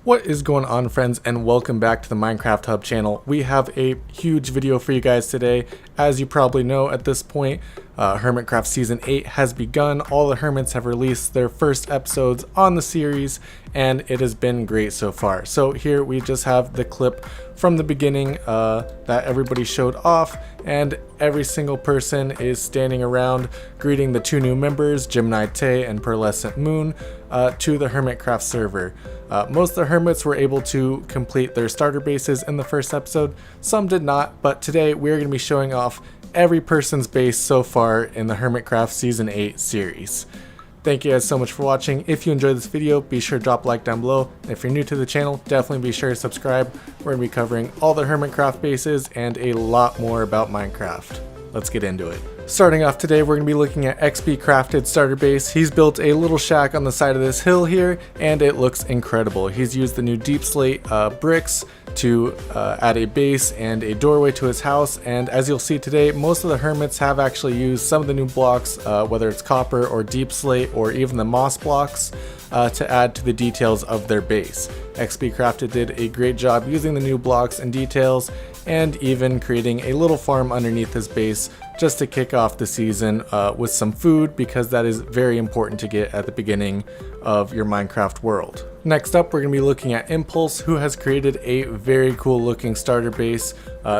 What is going on, friends, and welcome back to the Minecraft Hub channel. We have a huge video for you guys today. As you probably know at this point, Hermitcraft Season 8 has begun. All the Hermits have released their first episodes on the series, and it has been great so far. So here we just have the clip from the beginning that everybody showed off, and every single person is standing around greeting the two new members, Gemini Tay and Pearlescent Moon, to the Hermitcraft server. Most of the Hermits were able to complete their starter bases in the first episode. Some did not, but today we're going to be showing off every person's base so far in the Hermitcraft Season 8 series. Thank you guys so much for watching. If you enjoyed this video, be sure to drop a like down below. If you're new to the channel, definitely be sure to subscribe. We're going to be covering all the Hermitcraft bases and a lot more about Minecraft. Let's get into it. Starting off today, we're going to be looking at XP Crafted starter base. He's built a little shack on the side of this hill here, and it looks incredible. He's used the new deep slate bricks to add a base and a doorway to his house, and as you'll see today, most of the Hermits have actually used some of the new blocks, whether it's copper or deep slate or even the moss blocks, to add to the details of their base. XP Crafted did a great job using the new blocks and details, and even creating a little farm underneath his base just to kick off the season with some food, because that is very important to get at the beginning of your Minecraft world. Next up, we're going to be looking at Impulse, who has created a very cool looking starter base.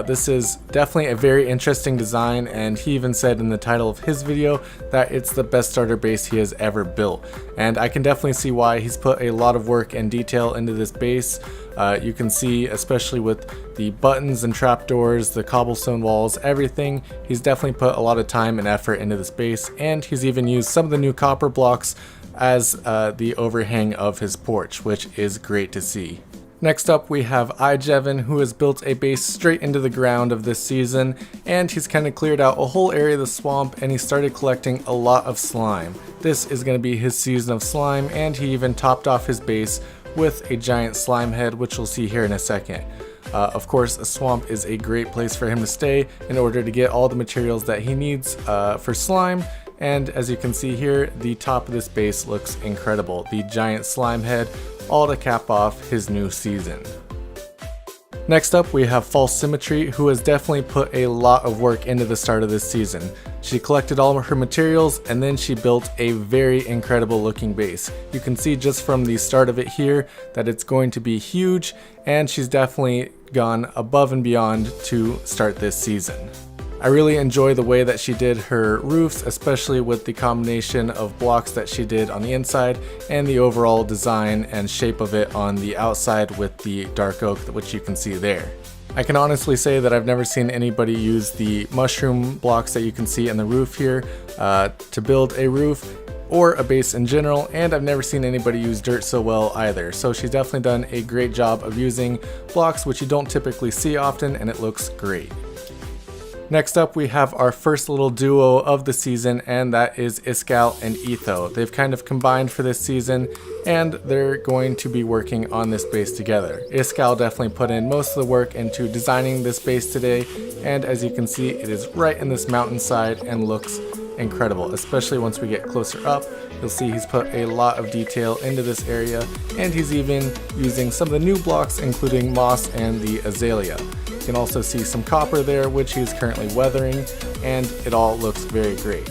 This is definitely a very interesting design, and he even said in the title of his video that it's the best starter base he has ever built. And I can definitely see why. He's put a lot of work and detail into this base. You can see, especially with the buttons and trapdoors, the cobblestone walls, everything, he's definitely put a lot of time and effort into this base, and he's even used some of the new copper blocks as the overhang of his porch, which is great to see. Next up, we have iJevin, who has built a base straight into the ground of this season, and he's kind of cleared out a whole area of the swamp, and he started collecting a lot of slime. This is going to be his season of slime, and he even topped off his base with a giant slime head, which we'll see here in a second. Of course, a swamp is a great place for him to stay in order to get all the materials that he needs for slime. And as you can see here, the top of this base looks incredible. The giant slime head, all to cap off his new season. Next up, we have False Symmetry, who has definitely put a lot of work into the start of this season. She collected all of her materials, and then she built a very incredible looking base. You can see just from the start of it here that it's going to be huge, and she's definitely gone above and beyond to start this season. I really enjoy the way that she did her roofs, especially with the combination of blocks that she did on the inside and the overall design and shape of it on the outside with the dark oak, which you can see there. I can honestly say that I've never seen anybody use the mushroom blocks that you can see in the roof here to build a roof or a base in general, and I've never seen anybody use dirt so well either. So she's definitely done a great job of using blocks which you don't typically see often, and it looks great. Next up, we have our first little duo of the season, and that is Iskal and Etho. They've kind of combined for this season, and they're going to be working on this base together. Iskal definitely put in most of the work into designing this base today, and as you can see, it is right in this mountainside and looks incredible, especially once we get closer up. You'll see he's put a lot of detail into this area, and he's even using some of the new blocks, including moss and the azalea. You can also see some copper there, which he's currently weathering, and it all looks very great.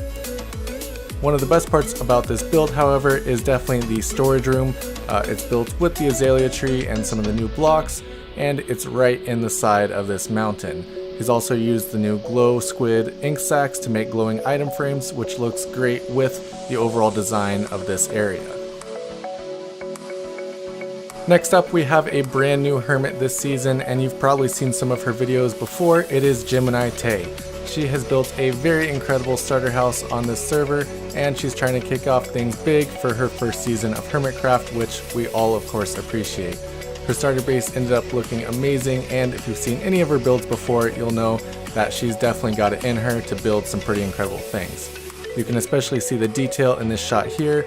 One of the best parts about this build, however, is definitely the storage room. It's built with the azalea tree and some of the new blocks, and it's right in the side of this mountain. He's also used the new glow squid ink sacks to make glowing item frames, which looks great with the overall design of this area. Next up, we have a brand new Hermit this season, and you've probably seen some of her videos before. It is Gemini Tay. She has built a very incredible starter house on this server, and she's trying to kick off things big for her first season of Hermitcraft, which we all of course appreciate. Her starter base ended up looking amazing, and if you've seen any of her builds before, you'll know that she's definitely got it in her to build some pretty incredible things. You can especially see the detail in this shot here,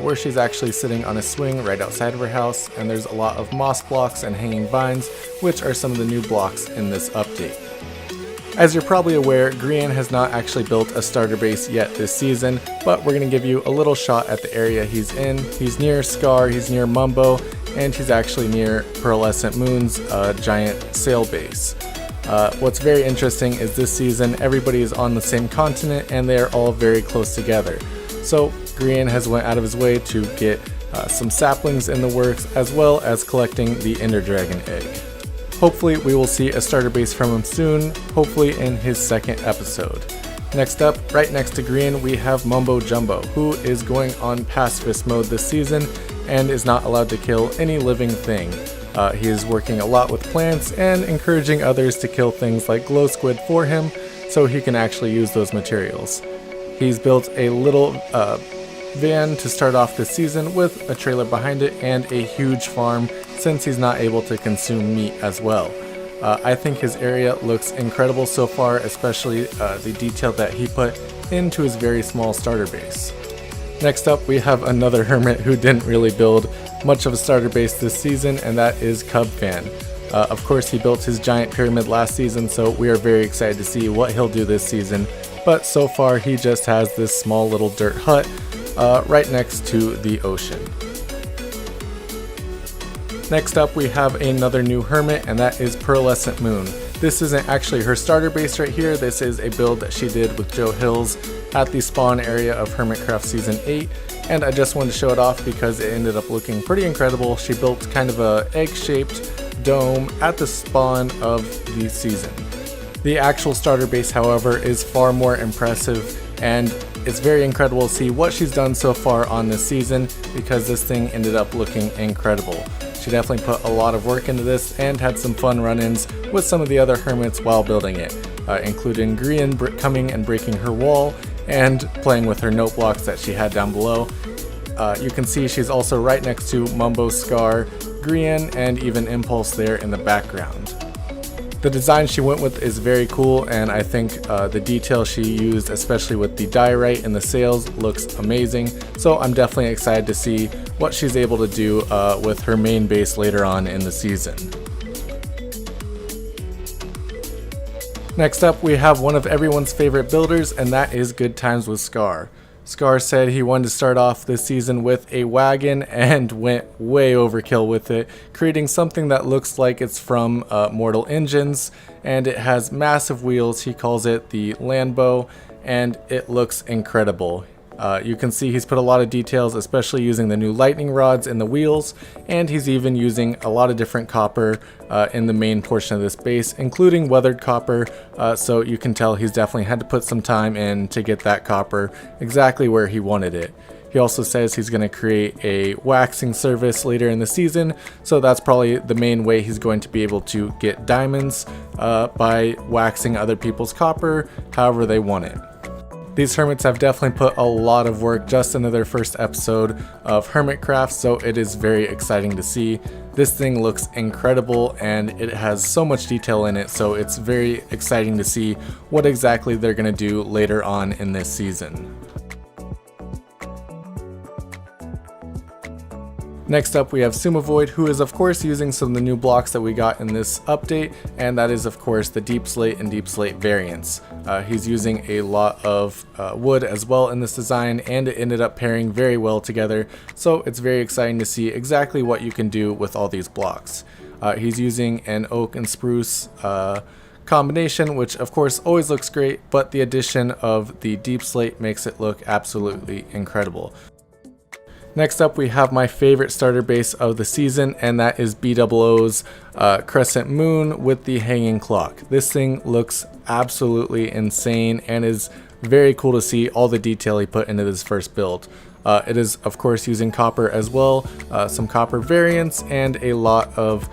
where she's actually sitting on a swing right outside of her house, and there's a lot of moss blocks and hanging vines, which are some of the new blocks in this update. As you're probably aware, Grian has not actually built a starter base yet this season, but we're going to give you a little shot at the area he's in. He's near Scar, he's near Mumbo, and he's actually near Pearlescent Moon's giant sail base. What's very interesting is this season everybody is on the same continent and they're all very close together. So Grian has went out of his way to get some saplings in the works, as well as collecting the Ender Dragon egg. Hopefully we will see a starter base from him soon, hopefully in his second episode. Next up, right next to Grian, we have Mumbo Jumbo, who is going on pacifist mode this season and is not allowed to kill any living thing. He is working a lot with plants and encouraging others to kill things like glow squid for him so he can actually use those materials. He's built a little van to start off this season with a trailer behind it and a huge farm since he's not able to consume meat as well. I think his area looks incredible so far, especially the detail that he put into his very small starter base. Next up, we have another hermit who didn't really build much of a starter base this season, and that is Cubfan. Of course, he built his giant pyramid last season, so we are very excited to see what he'll do this season. But so far, he just has this small little dirt hut right next to the ocean. Next up, we have another new hermit, and that is Pearlescent Moon. This isn't actually her starter base right here. This is a build that she did with Joe Hills at the spawn area of Hermitcraft Season 8, and I just wanted to show it off because it ended up looking pretty incredible. She built kind of a egg-shaped dome at the spawn of the season. The actual starter base, however, is far more impressive, and it's very incredible to see what she's done so far on this season because this thing ended up looking incredible. She definitely put a lot of work into this and had some fun run-ins with some of the other hermits while building it, including Grian coming and breaking her wall and playing with her note blocks that she had down below. You can see she's also right next to Mumbo, Scar, Grian, and even Impulse there in the background. The design she went with is very cool, and I think the detail she used, especially with the diorite and the sails, looks amazing. So I'm definitely excited to see what she's able to do with her main base later on in the season. Next up, we have one of everyone's favorite builders, and that is Good Times with Scar. Scar said he wanted to start off this season with a wagon and went way overkill with it, creating something that looks like it's from Mortal Engines, and it has massive wheels. He calls it the Landbow, and it looks incredible. You can see he's put a lot of details, especially using the new lightning rods in the wheels, and he's even using a lot of different copper in the main portion of this base, including weathered copper, so you can tell he's definitely had to put some time in to get that copper exactly where he wanted it. He also says he's going to create a waxing service later in the season, so that's probably the main way he's going to be able to get diamonds, by waxing other people's copper however they want it. These hermits have definitely put a lot of work just into their first episode of Hermitcraft, so it is very exciting to see. This thing looks incredible and it has so much detail in it, so it's very exciting to see what exactly they're going to do later on in this season. Next up, we have Sumavoid, who is of course using some of the new blocks that we got in this update, and that is of course the Deep Slate and Deep Slate variants. He's using a lot of wood as well in this design, and it ended up pairing very well together, so it's very exciting to see exactly what you can do with all these blocks. He's using an oak and spruce combination, which of course always looks great, but the addition of the Deep Slate makes it look absolutely incredible. Next up, we have my favorite starter base of the season, and that is BOO's Crescent Moon with the hanging clock. This thing looks absolutely insane and is very cool to see all the detail he put into this first build. It is of course using copper as well, some copper variants, and a lot of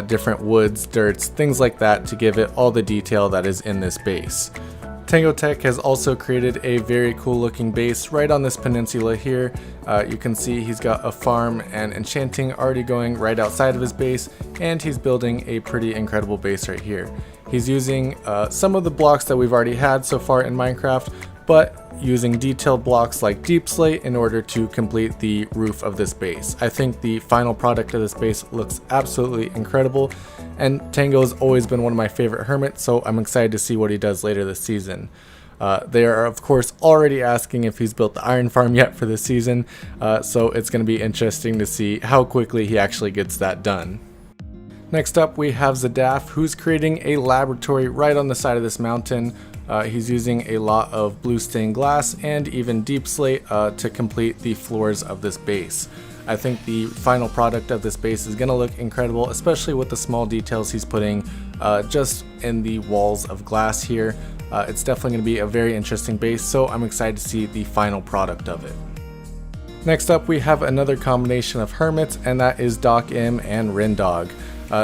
different woods, dirts, things like that to give it all the detail that is in this base. Tango Tech has also created a very cool looking base right on this peninsula here. You can see he's got a farm and enchanting already going right outside of his base, and he's building a pretty incredible base right here. He's using some of the blocks that we've already had so far in Minecraft, but using detailed blocks like Deep Slate in order to complete the roof of this base. I think the final product of this base looks absolutely incredible, and Tango's always been one of my favorite hermits, so I'm excited to see what he does later this season. They are of course already asking if he's built the iron farm yet for this season, so it's going to be interesting to see how quickly he actually gets that done. Next up we have Zadaf, who's creating a laboratory right on the side of this mountain. He's using a lot of blue stained glass and even deep slate to complete the floors of this base. I think the final product of this base is going to look incredible, especially with the small details he's putting just in the walls of glass here. It's definitely going to be a very interesting base, so I'm excited to see the final product of it. Next up we have another combination of hermits, and that is Doc M and Rendog.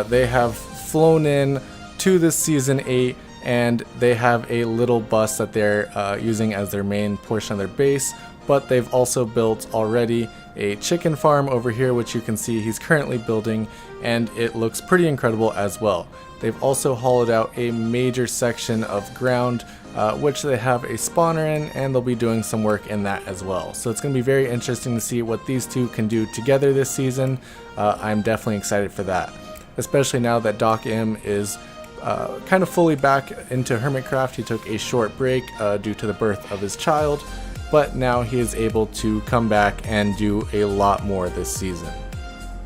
They have flown in to this season 8, and they have a little bus that they're using as their main portion of their base, but they've also built already a chicken farm over here, which you can see he's currently building, and it looks pretty incredible as well. They've also hollowed out a major section of ground, which they have a spawner in, and they'll be doing some work in that as well. So it's going to be very interesting to see what these two can do together this season. I'm definitely excited for that, especially now that Doc M is kind of fully back into Hermitcraft. He took a short break due to the birth of his child, but now he is able to come back and do a lot more this season.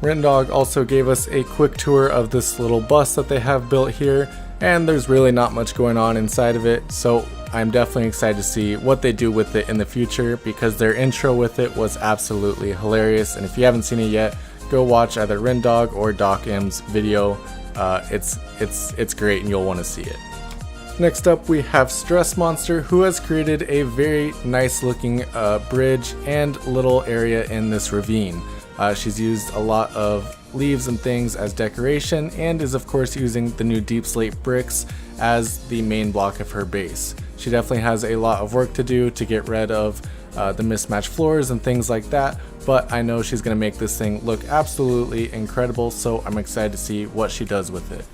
Rendog also gave us a quick tour of this little bus that they have built here, and there's really not much going on inside of it, so I'm definitely excited to see what they do with it in the future, because their intro with it was absolutely hilarious. And if you haven't seen it yet, go watch either Rendog or Doc M's video. It's great and you'll want to see it. Next up we have Stress Monster, who has created a very nice looking bridge and little area in this ravine. She's used a lot of leaves and things as decoration, and is of course using the new deep slate bricks as the main block of her base. She definitely has a lot of work to do to get rid of the mismatched floors and things like that, but I know she's going to make this thing look absolutely incredible, so I'm excited to see what she does with it.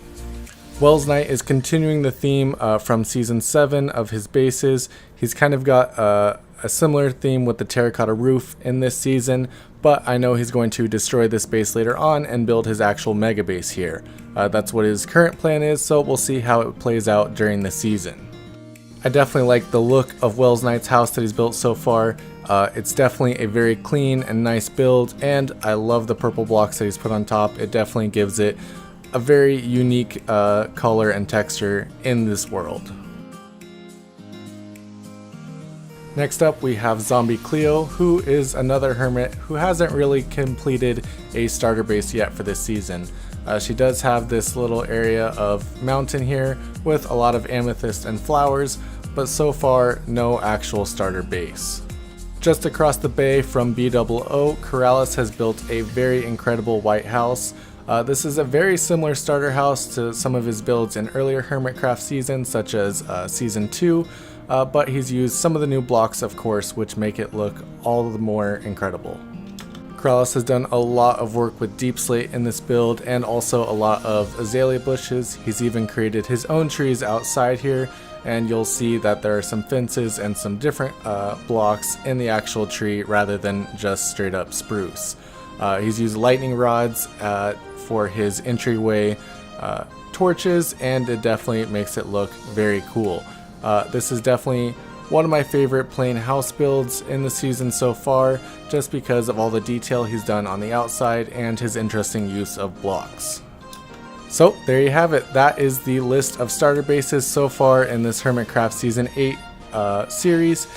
Wells Knight is continuing the theme from season 7 of his bases. He's kind of got a similar theme with the terracotta roof in this season, but I know he's going to destroy this base later on and build his actual mega base here. That's what his current plan is, so we'll see how it plays out during the season. I definitely like the look of Wells Knight's house that he's built so far. It's definitely a very clean and nice build, and I love the purple blocks that he's put on top. It definitely gives it a very unique color and texture in this world. Next up we have Zombie Cleo, who is another hermit who hasn't really completed a starter base yet for this season. She does have this little area of mountain here with a lot of amethyst and flowers, but so far no actual starter base. Just across the bay from BOO, Corrales has built a very incredible white house. This is a very similar starter house to some of his builds in earlier Hermitcraft seasons, such as season 2, but he's used some of the new blocks of course, which make it look all the more incredible. Corrales has done a lot of work with deep slate in this build, and also a lot of azalea bushes. He's even created his own trees outside here, and you'll see that there are some fences and some different blocks in the actual tree rather than just straight up spruce. He's used lightning rods for his entryway torches, and it definitely makes it look very cool. This is definitely one of my favorite plain house builds in the season so far, just because of all the detail he's done on the outside and his interesting use of blocks. So there you have it. That is the list of starter bases so far in this Hermitcraft Season 8 series.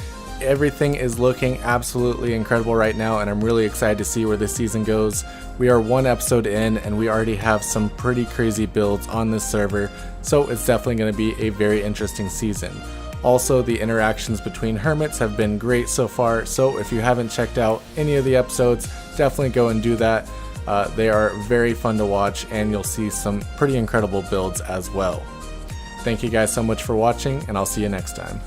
Everything is looking absolutely incredible right now, and I'm really excited to see where this season goes. We are one episode in and we already have some pretty crazy builds on this server, so it's definitely going to be a very interesting season. Also, the interactions between hermits have been great so far, so if you haven't checked out any of the episodes, definitely go and do that. They are very fun to watch, and you'll see some pretty incredible builds as well. Thank you guys so much for watching, and I'll see you next time.